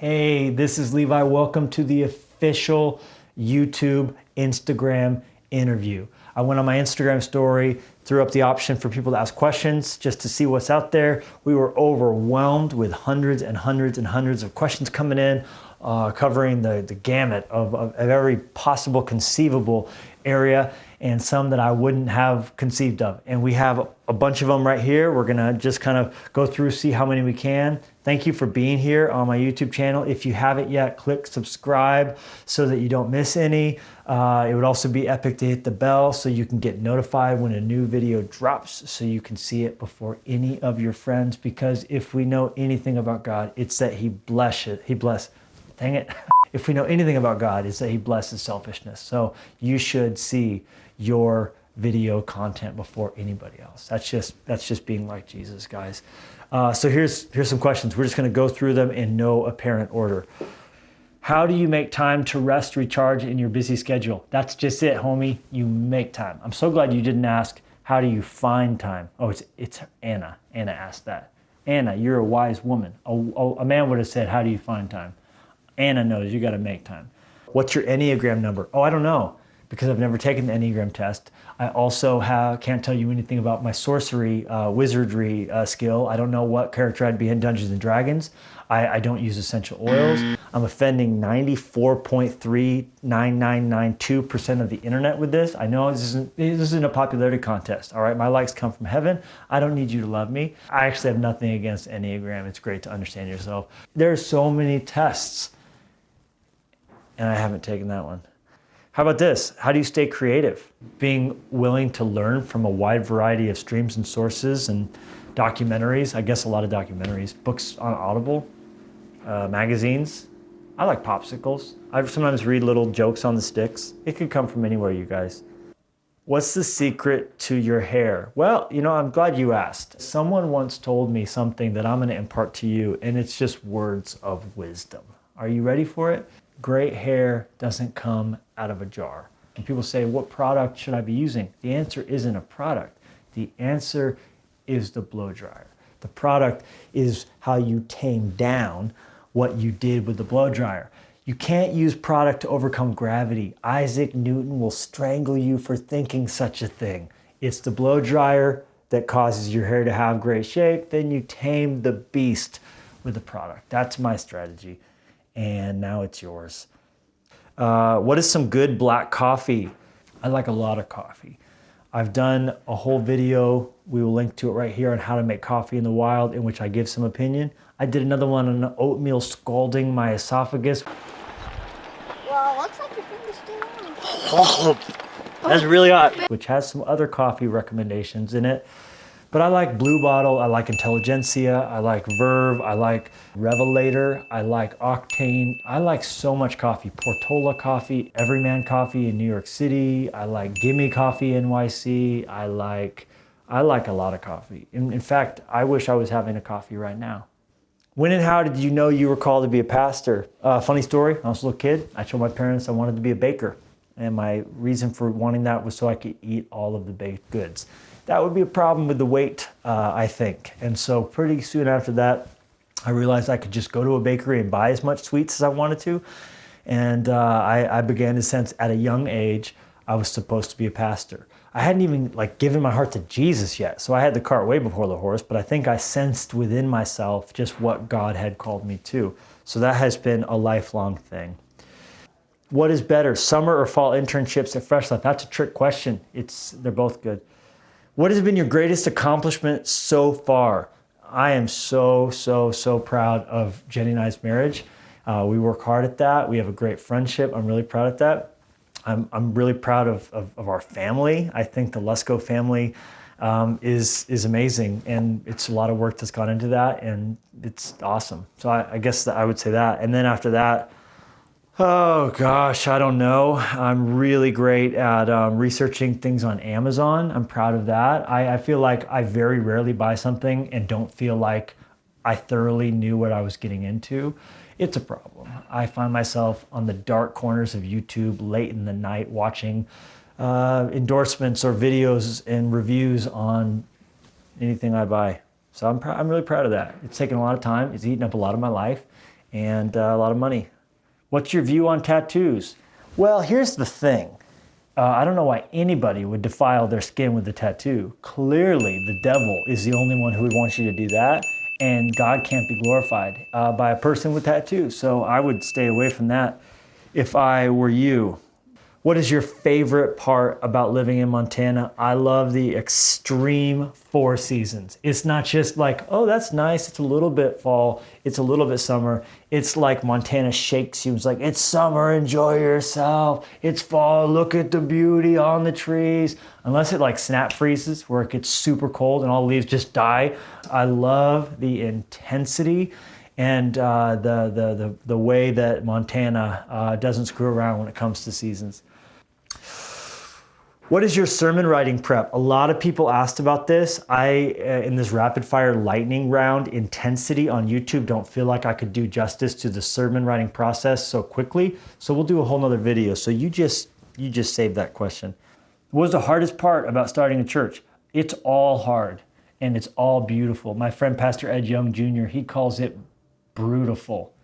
Hey, this is Levi. Welcome to the official YouTube Instagram interview. I went on my Instagram story, threw up the option for people to ask questions just to see what's out there. We were overwhelmed with hundreds and hundreds and hundreds of questions coming in, covering the gamut of every possible conceivable area, and some that I wouldn't have conceived of. And we have a bunch of them right here. We're gonna just kind of go through, see how many we can. Thank you for being here on my YouTube channel. If you haven't yet, click subscribe so that you don't miss any. It would also be epic to hit the bell so you can get notified when a new video drops, so you can see it before any of your friends. Because if we know anything about God, it's that If we know anything about God, it's that He blesses selfishness. So you should see your video content before anybody else. That's just being like Jesus, guys. So here's some questions. We're just going to go through them in no apparent order. How do you make time to rest, recharge in your busy schedule? That's just it, homie. You make time. I'm so glad you didn't ask, how do you find time? Oh, it's Anna. Anna asked that. Anna, you're a wise woman. A man would have said, how do you find time? Anna knows you got to make time. What's your Enneagram number? Oh, I don't know, because I've never taken the Enneagram test. I also can't tell you anything about my sorcery, wizardry skill. I don't know what character I'd be in Dungeons and Dragons. I don't use essential oils. I'm offending 94.39992% of the internet with this. I know this isn't a popularity contest, all right? My likes come from heaven. I don't need you to love me. I actually have nothing against Enneagram. It's great to understand yourself. There are so many tests, and I haven't taken that one. How about this? How do you stay creative? Being willing to learn from a wide variety of streams and sources and documentaries. I guess a lot of documentaries, books on Audible, magazines. I like popsicles. I sometimes read little jokes on the sticks. It could come from anywhere, you guys. What's the secret to your hair? Well, I'm glad you asked. Someone once told me something that I'm going to impart to you, and it's just words of wisdom. Are you ready for it? Great hair doesn't come out of a jar. And people say, what product should I be using? The answer isn't a product. The answer is the blow dryer. The product is how you tame down what you did with the blow dryer. You can't use product to overcome gravity. Isaac Newton will strangle you for thinking such a thing. It's the blow dryer that causes your hair to have great shape. Then you tame the beast with the product. That's my strategy. And now it's yours. What is some good black coffee? I like a lot of coffee. I've done a whole video, we will link to it right here, on how to make coffee in the wild, in which I give some opinion. I did another one on oatmeal scalding my esophagus. Well, it looks like your finger's still on. That's really hot. Which has some other coffee recommendations in it. But I like Blue Bottle, I like Intelligentsia, I like Verve, I like Revelator, I like Octane. I like so much coffee. Portola coffee, Everyman coffee in New York City. I like Gimme Coffee NYC. I like a lot of coffee. In fact, I wish I was having a coffee right now. When and how did you know you were called to be a pastor? Funny story, I was a little kid. I told my parents I wanted to be a baker. And my reason for wanting that was so I could eat all of the baked goods. That would be a problem with the weight, I think. And so pretty soon after that, I realized I could just go to a bakery and buy as much sweets as I wanted to. And I began to sense at a young age, I was supposed to be a pastor. I hadn't even given my heart to Jesus yet. So I had the cart way before the horse, but I think I sensed within myself just what God had called me to. So that has been a lifelong thing. What is better, summer or fall internships at Fresh Life? That's a trick question. They're both good. What has been your greatest accomplishment so far? I am so proud of Jenny and I's marriage. We work hard at that. We have a great friendship. I'm really proud of that. I'm really proud of our family. I think the Lusko family is amazing, and it's a lot of work that's gone into that, and it's awesome. So I guess that I would say that. And then after that, oh gosh, I don't know. I'm really great at researching things on Amazon. I'm proud of that. I feel like I very rarely buy something and don't feel like I thoroughly knew what I was getting into. It's a problem. I find myself on the dark corners of YouTube late in the night watching endorsements or videos and reviews on anything I buy. So I'm really proud of that. It's taken a lot of time. It's eaten up a lot of my life. and a lot of money. What's your view on tattoos? Well, here's the thing. I don't know why anybody would defile their skin with a tattoo. Clearly, the devil is the only one who would want you to do that, and God can't be glorified by a person with tattoos. So I would stay away from that if I were you. What is your favorite part about living in Montana? I love the extreme 4 seasons. It's not just like, oh, that's nice. It's a little bit fall. It's a little bit summer. It's like Montana shakes you. It's like, it's summer, enjoy yourself. It's fall, look at the beauty on the trees. Unless it like snap freezes where it gets super cold and all the leaves just die. I love the intensity and the way that Montana doesn't screw around when it comes to seasons. What is your sermon writing prep? A lot of people asked about this. In this rapid fire lightning round intensity on YouTube, don't feel like I could do justice to the sermon writing process so quickly. So we'll do a whole nother video. So you just saved that question. What was the hardest part about starting a church? It's all hard and it's all beautiful. My friend, Pastor Ed Young Jr., he calls it brutal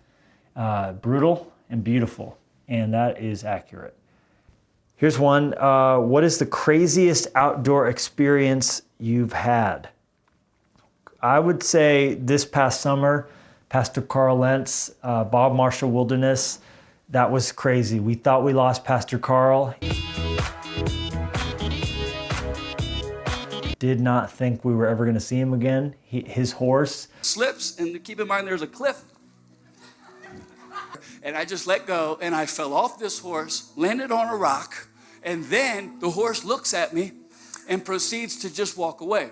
and beautiful. And that is accurate. Here's one. What is the craziest outdoor experience you've had? I would say this past summer, Pastor Carl Lentz, Bob Marshall Wilderness, that was crazy. We thought we lost Pastor Carl. Did not think we were ever going to see him again. His horse slips, and keep in mind there's a cliff. And I just let go, and I fell off this horse, landed on a rock, and then the horse looks at me and proceeds to just walk away.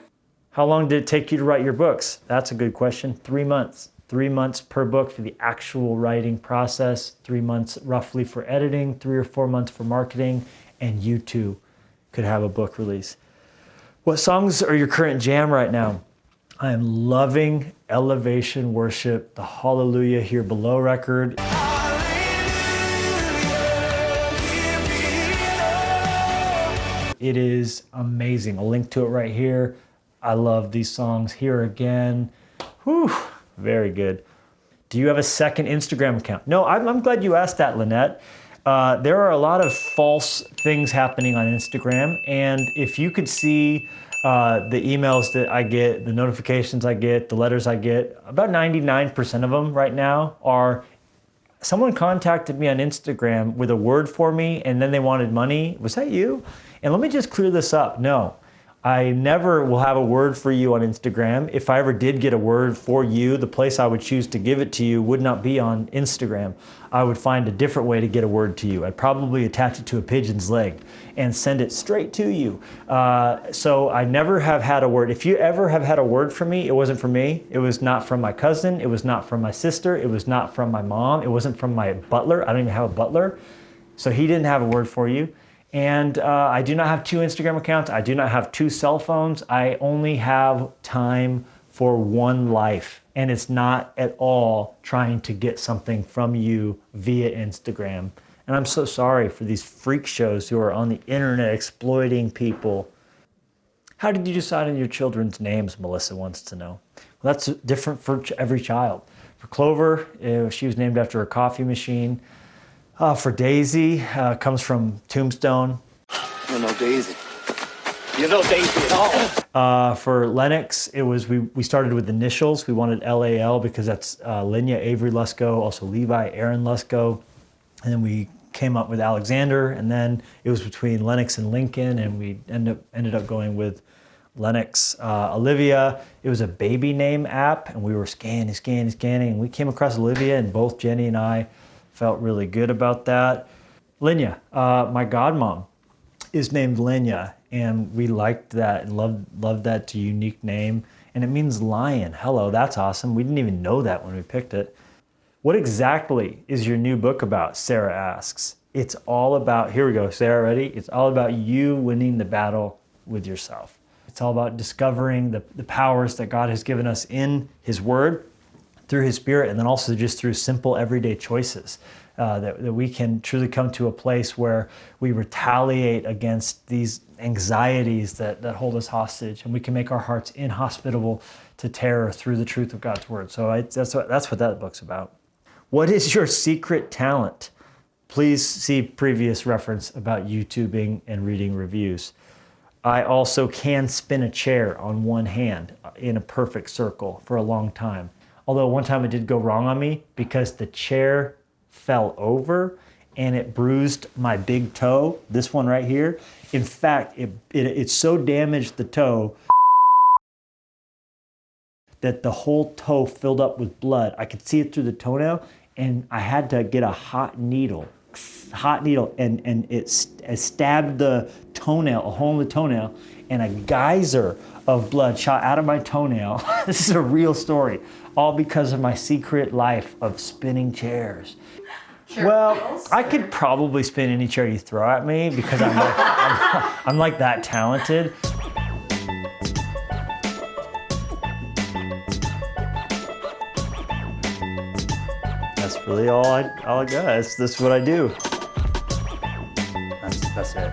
How long did it take you to write your books? That's a good question. 3 months. 3 months per book for the actual writing process, 3 months roughly for editing, 3 or 4 months for marketing, and you too could have a book release. What songs are your current jam right now? I am loving Elevation Worship, the Hallelujah Here Below record. It is amazing. I'll link to it right here. I love these songs. Here Again. Whew, very good. Do you have a second Instagram account? No, I'm glad you asked that, Lynette. There are a lot of false things happening on Instagram, and if you could see the emails that I get, the notifications I get, the letters I get, about 99% of them right now are someone contacted me on Instagram with a word for me and then they wanted money. Was that you? And let me just clear this up. No, I never will have a word for you on Instagram. If I ever did get a word for you, the place I would choose to give it to you would not be on Instagram. I would find a different way to get a word to you. I'd probably attach it to a pigeon's leg and send it straight to you. So I never have had a word. If you ever have had a word from me, it wasn't from me. It was not from my cousin. It was not from my sister. It was not from my mom. It wasn't from my butler. I don't even have a butler. So he didn't have a word for you. And I do not have 2 Instagram accounts. I do not have 2 cell phones. I only have time for one life. And it's not at all trying to get something from you via Instagram. And I'm so sorry for these freak shows who are on the internet exploiting people. How did you decide on your children's names, Melissa wants to know. Well, that's different for every child. For Clover, she was named after a coffee machine. For Daisy, comes from Tombstone. You know Daisy. You know Daisy at all. For Lennox, it was we started with initials. We wanted LAL because that's Linya Avery Lusko, also Levi Aaron Lusko. And then we came up with Alexander, and then it was between Lennox and Lincoln, and we ended up going with Lennox. Olivia, it was a baby name app, and we were scanning, and we came across Olivia, and both Jenny and I felt really good about that. Linya, my godmom, is named Linya, and we liked that and loved that unique name. And it means lion. Hello, that's awesome. We didn't even know that when we picked it. What exactly is your new book about? Sarah asks. It's all about, here we go, Sarah, ready? It's all about you winning the battle with yourself. It's all about discovering the powers that God has given us in His Word, through His Spirit, and then also just through simple everyday choices, that we can truly come to a place where we retaliate against these anxieties that hold us hostage, and we can make our hearts inhospitable to terror through the truth of God's Word. So that's what that book's about. What is your secret talent? Please see previous reference about YouTubing and reading reviews. I also can spin a chair on one hand in a perfect circle for a long time. Although one time it did go wrong on me because the chair fell over and it bruised my big toe, this one right here. In fact, it so damaged the toe that the whole toe filled up with blood. I could see it through the toenail, and I had to get a hot needle, and it stabbed the toenail, a hole in the toenail, and a geyser of blood shot out of my toenail. This is a real story, all because of my secret life of spinning chairs. Well, I could probably spin any chair you throw at me because I'm like that talented. That's really all I got. This is what I do. That's it.